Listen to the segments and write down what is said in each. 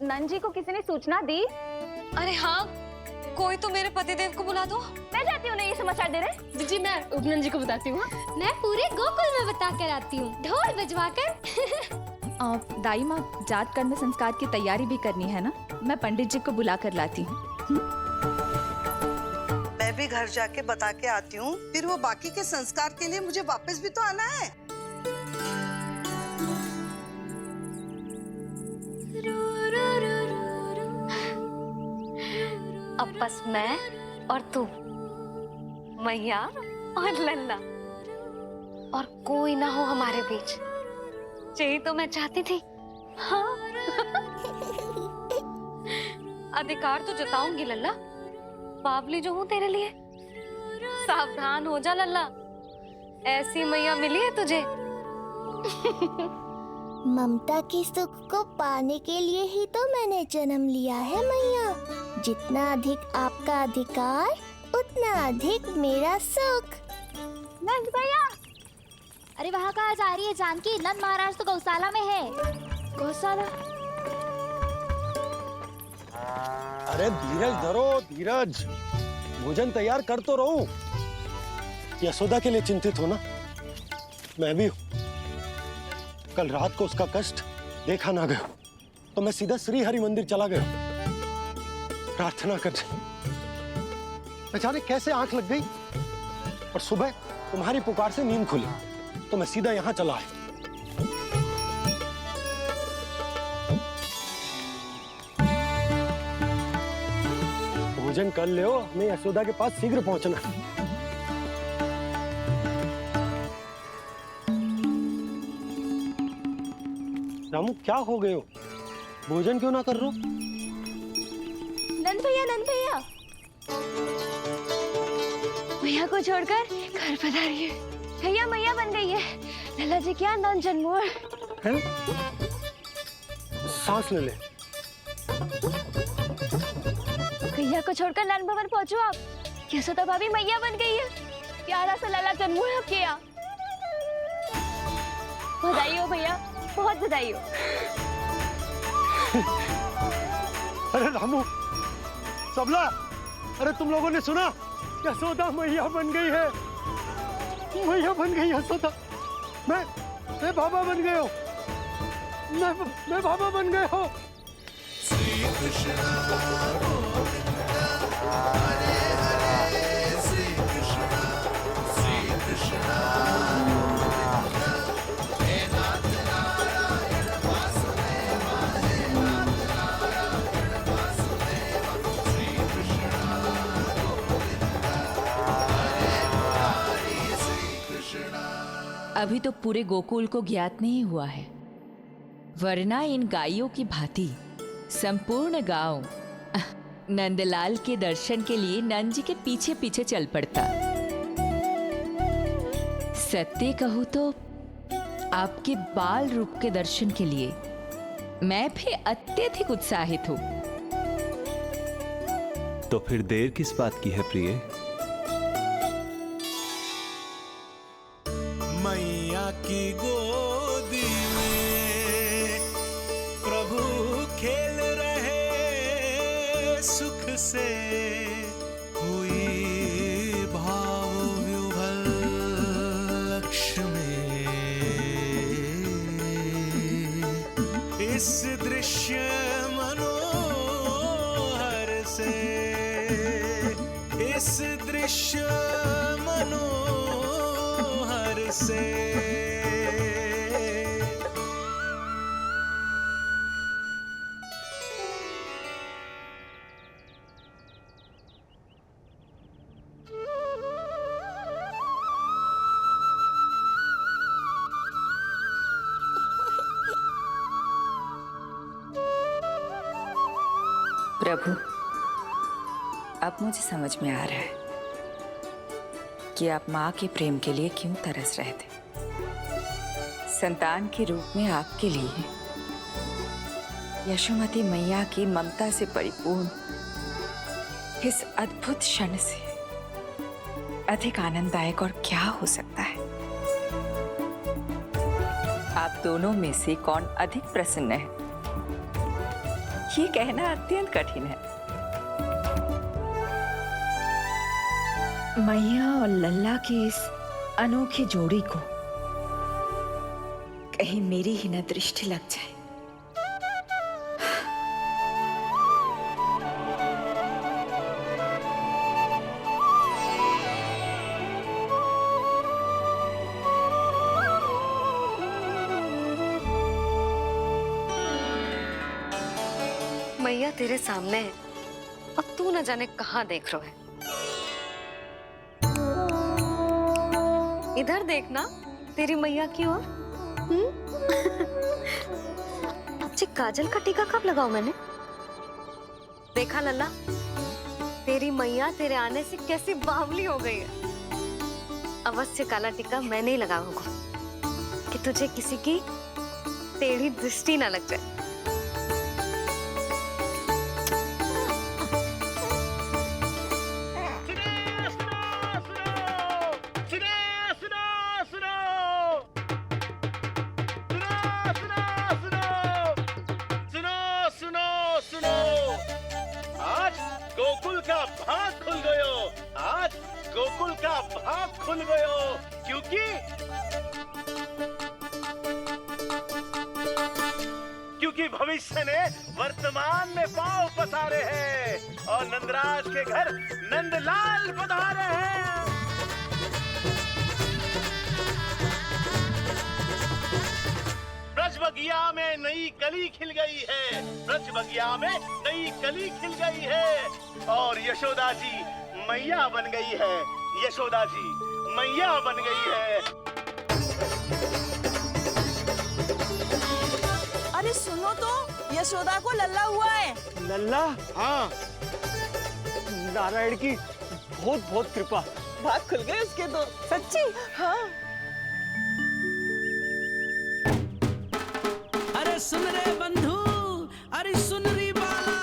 नंजी को किसी ने सूचना दी? अरे हाँ, कोई तो मेरे पतिदेव को बुला दो। मैं जाती हूँ, नहीं ये समाचार दे रहे। जी मैं उपनंद जी को बताती हूँ। मैं पूरे गोकुल में बता कर आती हूँ, ढोल बजवा कर। दाई माँ, जात कर्म संस्कार की तैयारी भी करनी है ना, मैं पंडित जी को बुला कर लाती हूँ। मैं भी घर जाके बता के आती हूँ, फिर वो बाकी के संस्कार के लिए मुझे वापस भी तो आना है। अब बस मैं और तू, मैया और लल्ला, और कोई ना हो हमारे बीच। यही तो मैं चाहती थी। हाँ। अधिकार तो जताऊंगी लल्ला, बावली जो हूँ तेरे लिए। सावधान हो जा लल्ला, ऐसी मैया मिली है तुझे। ममता की सुख को पाने के लिए ही तो मैंने जन्म लिया है मैया। जितना अधिक आपका अधिकार, उतना अधिक मेरा सुख। नंद भैया, अरे वहाँ कहाँ जा रही है जानकी? नंद महाराज तो गौशाला में है। गौशाला? अरे धीरज धरो, धीरज। भोजन तैयार कर तो रहूं। यशोदा के लिए चिंतित हो ना? मैं भी हूं। कल रात को उसका कष्ट देखा ना गया तो मैं सीधा श्री हरि मंदिर चला गया प्रार्थना करने। न जाने कैसे आंख लग गई और सुबह तुम्हारी पुकार से नींद खुली तो मैं सीधा यहां चला आया। भोजन कर ले, हमें यशोदा के पास शीघ्र पहुंचना है। रामू, क्या हो गए हो? भोजन क्यों ना कर रहे हो? नंद भैया, मैया को छोड़कर घर पधारी है। भैया मैया बन गई है। लल्ला जी क्या नौन जन्मोर है? सांस ले ले। भैया को छोड़कर नंद भवन पहुंचो आप। यशोदा भाभी मैया बन गई है। प्यारा सा लल्ला जन्मोर आपके यहाँ। बधाई हो भैया, बहुत बधाई हो। अरे रामू, सबला, अरे तुम लोगों ने सुना? यशोदा मैया बन गई है। मैया बन गई यशोदा। मैं बाबा बन गया हूँ। मैं बाबा बन गया हूँ। श्री कृष्ण हरे हरे, श्री कृष्ण श्री कृष्ण। अभी तो पूरे गोकुल को ज्ञात नहीं हुआ है, वरना इन गायों की भांति संपूर्ण गांव नंदलाल के दर्शन के लिए नंद जी के पीछे पीछे चल पड़ता। सत्य कहूं तो आपके बाल रूप के दर्शन के लिए मैं भी अत्यधिक उत्साहित हूं। तो फिर देर किस बात की है प्रिय? मैया की गोदी में प्रभु खेल रहे सुख से, हुई भाव विह्वल लक्ष्य में। इस दृश्य मनोहर से, इस दृश्य मनोहर से। प्रभु, अब मुझे समझ में आ रहा है कि आप माँ के प्रेम के लिए क्यों तरस रहे थे। संतान के रूप में आपके लिए यशोमती मैया की ममता से परिपूर्ण इस अद्भुत क्षण से अधिक आनंददायक और क्या हो सकता है। आप दोनों में से कौन अधिक प्रसन्न है, ये कहना अत्यंत कठिन है। मैया और लल्ला की इस अनोखी जोड़ी को कहीं मेरी ही न दृष्टि लग जाए। मैया तेरे सामने है और तू न जाने कहाँ देख रहा है। इधर देखना तेरी मैया की ओर। अच्छी काजल का टीका कब लगाऊं मैंने? देखा लल्ला, तेरी मैया तेरे आने से कैसी बावली हो गई है। अवश्य काला टीका मैंने ही लगाऊंगा कि तुझे किसी की टेढ़ी दृष्टि ना लग जाए। गोकुल का भाग खुल गयो। आज गोकुल का भाग खुल गयो क्योंकि भविष्य ने वर्तमान में पांव पसारे हैं और नंदराज के घर नंदलाल पधारे हैं। ब्रज बगिया में नई कली खिल गई है। ब्रज बगिया में नई कली खिल गई है और यशोदा जी मैया बन गई है। यशोदा जी मैया बन गई है। अरे सुनो तो, यशोदा को लल्ला हुआ है। लल्ला? हाँ, नारायण की बहुत बहुत कृपा। भाग खुल गए उसके तो। सच्ची? हाँ। अरे सुन रे बंधु, अरे सुन री बाला,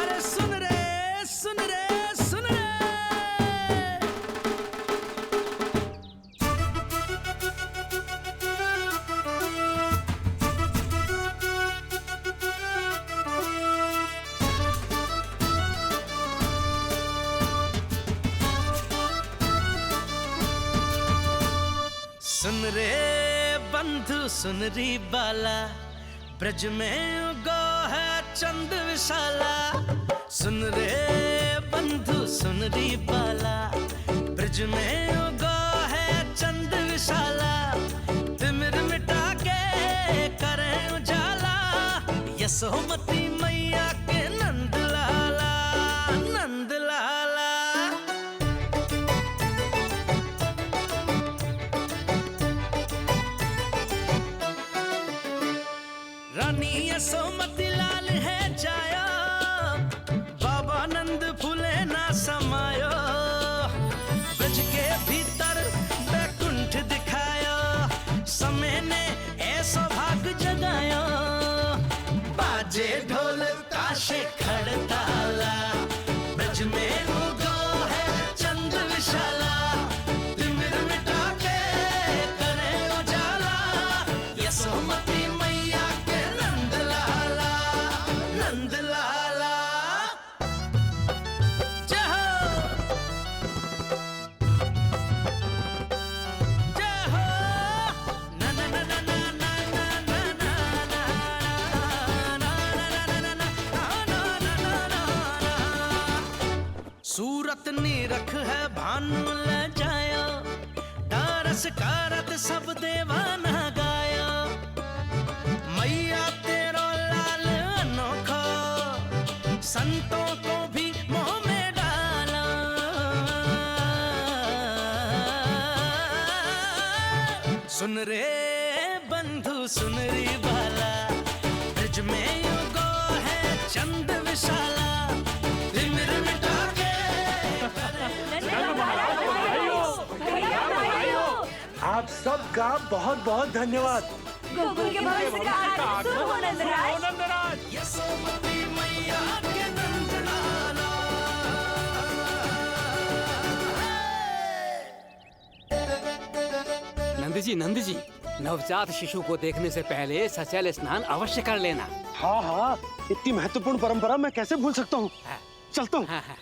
अरे सुन रे, सुन रे, सुन रे। सुन रे बंधु, सुन री बाला, ब्रज में उगो है चंद विशाला। सुन रे बंधु, सुन री बाला, ब्रज में उगो है चंद विशाला। तिमिर मिटा के करें उजाला, यशोमती मैया के नंद लाला, नंद लाला। रानी यशोमती लाल है जाया, बाबा नंद फूले ना समायो। ब्रज के भीतर बैकुंठ दिखायो, समय ने ऐसा भाग जगायो। बाजे ढोल ताशे खड़ताला, ब्रज में उगो है चंद विशाला। तिमिर मिटा के करे उजाला, यशोमती मैया के नंद लाला, नंद लाला। जय हो, जय हो। ना ना ना ना ना ना ना ना ना ना ना ना ना ना। सूरत निरख है भानु ले जायो, तारस कारत सब देवाना गायो। मैया तेरो लाल अनोखो, संतों को भी मोह में डाला। सुन रे बंधु, सुन री बाला, ब्रज में युगो है चंद विशाला। तिमिर मिटा के आप सबका बहुत बहुत धन्यवाद। गोकुल के भविष्य का आरंभ शुभ हो नंदराज। यशोमती मैया के नंद लाला। नंद जी, नंद जी, नवजात शिशु को देखने से पहले सचैल स्नान अवश्य कर लेना। हाँ हाँ, इतनी महत्वपूर्ण परंपरा मैं कैसे भूल सकता हूँ। चलता हूँ। हाँ हाँ।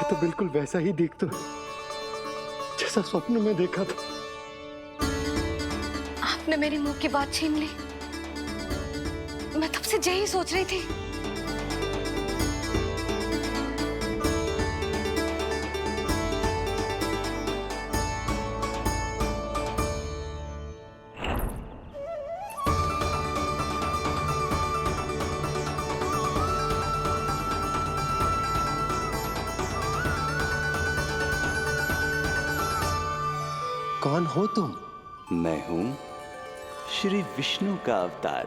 तो बिल्कुल वैसा ही दिखता है जैसा स्वप्न में देखा था। आपने मेरी मुंह की बात छीन ली। मैं तब से यही सोच रही थी। कौन हो तुम? मैं हूँ श्री विष्णु का अवतार।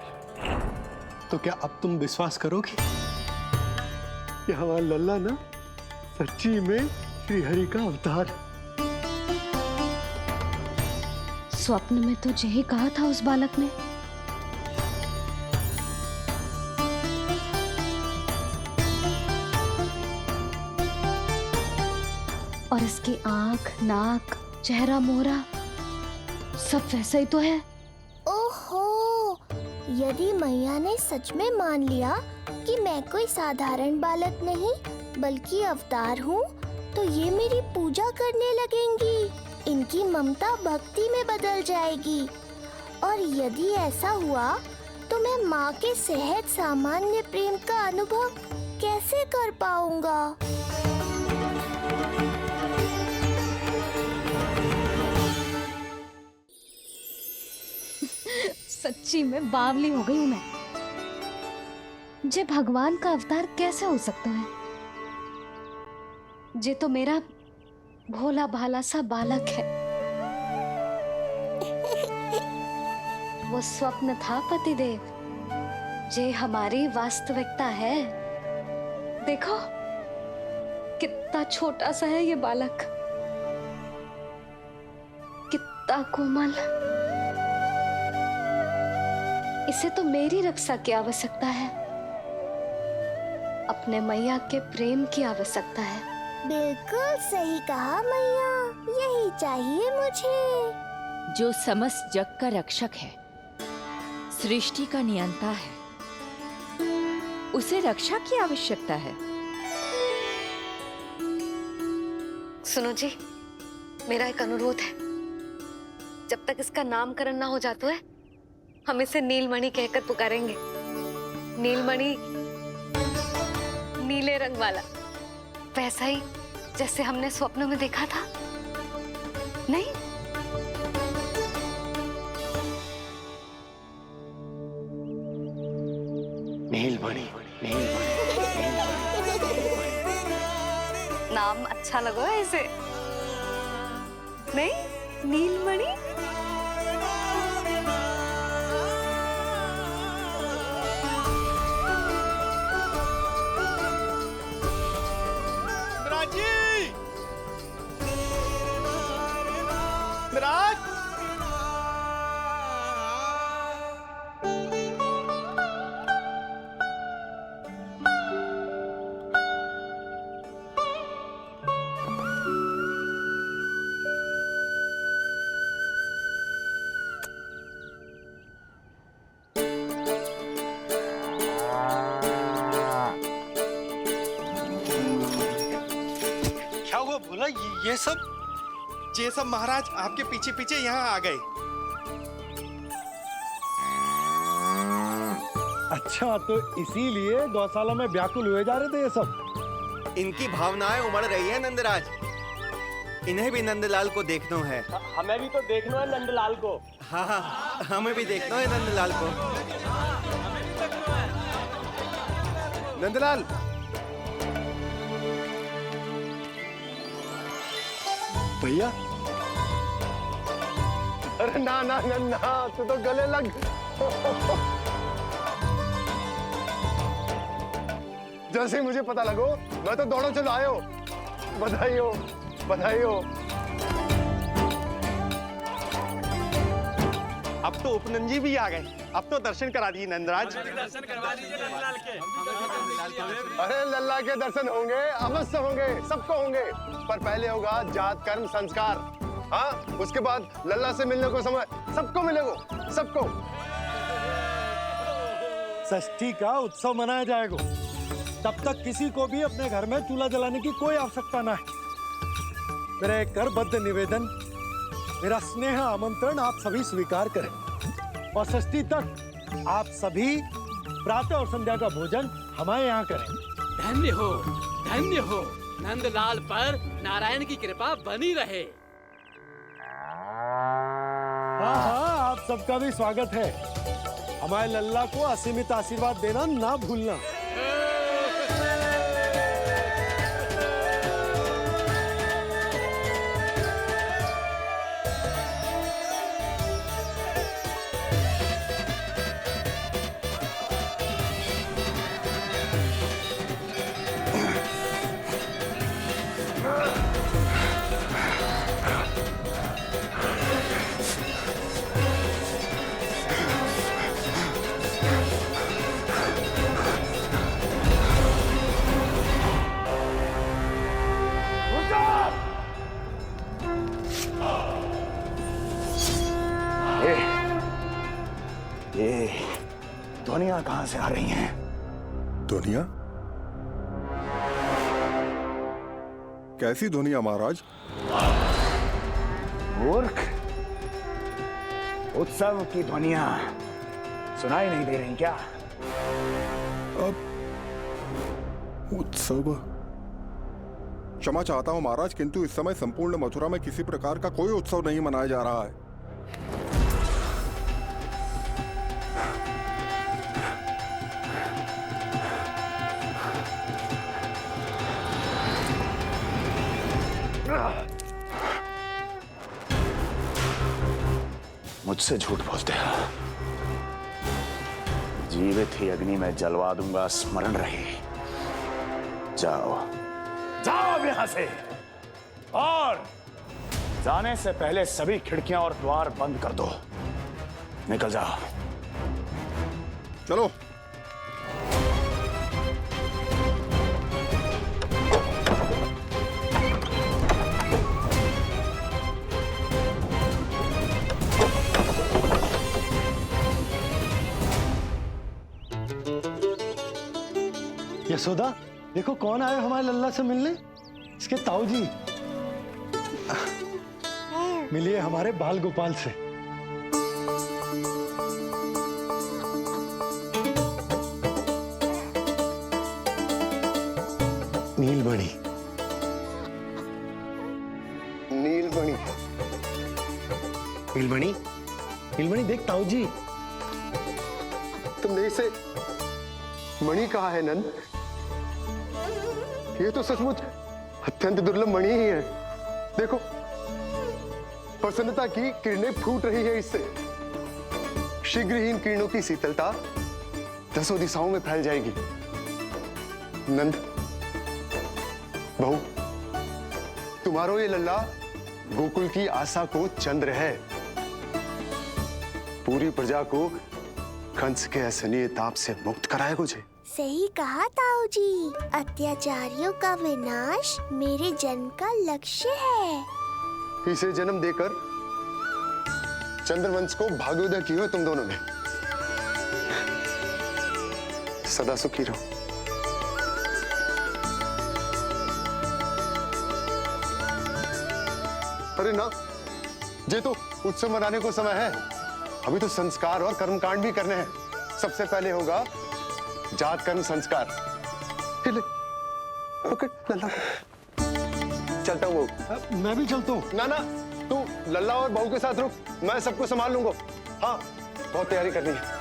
तो क्या अब तुम विश्वास करोगे कि हमारा लल्ला ना सच्ची में श्री हरि का अवतार? स्वप्न में तो यही कहा था उस बालक ने। और इसकी आंख, नाक, चेहरा, मोहरा सब वैसा ही तो है। ओहो, यदि मैया ने सच में मान लिया कि मैं कोई साधारण बालक नहीं बल्कि अवतार हूँ, तो ये मेरी पूजा करने लगेंगी। इनकी ममता भक्ति में बदल जाएगी। और यदि ऐसा हुआ तो मैं माँ के सहज सामान्य प्रेम का अनुभव कैसे कर पाऊंगा? सच्ची में बावली हो गई हूँ मैं। जे भगवान का अवतार कैसे हो सकता है? जे तो मेरा भोला भाला सा बालक है। वो स्वप्न था पतिदेव, जे हमारी वास्तविकता है। देखो कितना छोटा सा है ये बालक, कितना कोमल। इसे तो मेरी रक्षा की आवश्यकता है, अपने मैया के प्रेम की आवश्यकता है। बिल्कुल सही कहा मैया, यही चाहिए मुझे। जो समस्त जग का रक्षक है, सृष्टि का नियंता है, उसे रक्षा की आवश्यकता है। सुनो जी, मेरा एक अनुरोध है। जब तक इसका नामकरण ना हो जाता है, हम इसे नीलमणि कहकर पुकारेंगे। नीलमणि, नीले रंग वाला, वैसा ही जैसे हमने स्वप्न में देखा था। नहीं? नीलमणि, नाम अच्छा लगा है इसे? नहीं? नीलमणि? नंदराज, क्या हुआ भोला? ये सब महाराज आपके पीछे पीछे यहाँ आ गए। अच्छा, तो इसीलिए गौशाला में व्याकुल हुए जा रहे थे ये सब? इनकी भावनाएं उमड़ रही है नंदराज। इन्हें भी नंदलाल को देखना है। हमें भी तो देखना है नंदलाल को। हाँ हाँ, हमें भी देखना है नंदलाल को। नंदलाल, भैया, अरे ना ना ना ना, तू तो गले लग। जैसे ही मुझे पता लगो, मैं तो दौड़ो चलो आयो। बधाई हो, बधाई हो। अब तो उपनंजी भी आ गए। अब तो दर्शन करा दिए नंदराज। दर्शन करवा दीजिए नंदलाल के। अरे लल्ला के दर्शन होंगे, अवश्य होंगे, सबको होंगे। पर पहले होगा जात कर्म संस्कार। हाँ, उसके बाद लल्ला से मिलने को समय सबको मिलेगा, सबको। षष्ठी का उत्सव मनाया जाएगा। तब तक किसी को भी अपने घर में चूल्हा जलाने की कोई आवश्यकता ना है। मेरा एक करबद्ध निवेदन, मेरा स्नेह आमंत्रण आप सभी स्वीकार करें और षष्ठी तक आप सभी प्रातः और संध्या का भोजन हमारे यहाँ करें। धन्य हो, धन्य हो। नंदलाल पर नारायण की कृपा बनी रहे। हाँ हाँ, आप सबका भी स्वागत है। हमारे लल्ला को असीमित आशीर्वाद देना ना भूलना। ये ध्वनियां कहां से आ रही हैं? ध्वनियां? कैसी ध्वनियां महाराज? मूर्ख, उत्सव की ध्वनियां सुनाई नहीं दे रही क्या? अब उत्सव? क्षमा चाहता हूं महाराज, किंतु इस समय संपूर्ण मथुरा में किसी प्रकार का कोई उत्सव नहीं मनाया जा रहा है। मुझसे झूठ बोलते हो। जीवित ही अग्नि में जलवा दूंगा, स्मरण रहे। जाओ जाओ अब यहां से, और जाने से पहले सभी खिड़कियां और द्वार बंद कर दो। निकल जाओ। चलो। यशोदा, देखो कौन आए हमारे लल्ला से मिलने। इसके ताऊ जी। मिलिए हमारे बाल गोपाल से। नीलमणि, नीलमणि, नीलमणि, नीलमणि देख ताऊ जी। तुमने इसे मणि कहा है नंद? ये तो सचमुच अत्यंत दुर्लभ मणि ही है। देखो, प्रसन्नता की किरणें फूट रही है इससे। शीघ्र ही इन किरणों की शीतलता दसों दिशाओं में फैल जाएगी। नंद, बहू, तुम्हारो ये लल्ला गोकुल की आशा को चंद्र है। पूरी प्रजा को कंस के असहनीय ताप से मुक्त कराएगा मुझे। सही कहा ताऊ जी, अत्याचारियों का विनाश मेरे जन्म का लक्ष्य है। इसे जन्म देकर चंद्रवंश को भाग्योदय की हो तुम दोनों ने। सदा सुखी रहो। अरे ना, ये तो उत्सव मनाने को समय है। अभी तो संस्कार और कर्मकांड भी करने हैं। सबसे पहले होगा जात कर्म संस्कार। ले, ओके, लल्ला चलता हूँ बहू। मैं भी चलता हूँ। ना ना, तू लल्ला और बहू के साथ रुक, मैं सबको संभाल लूंगा। हाँ, बहुत तैयारी करनी है।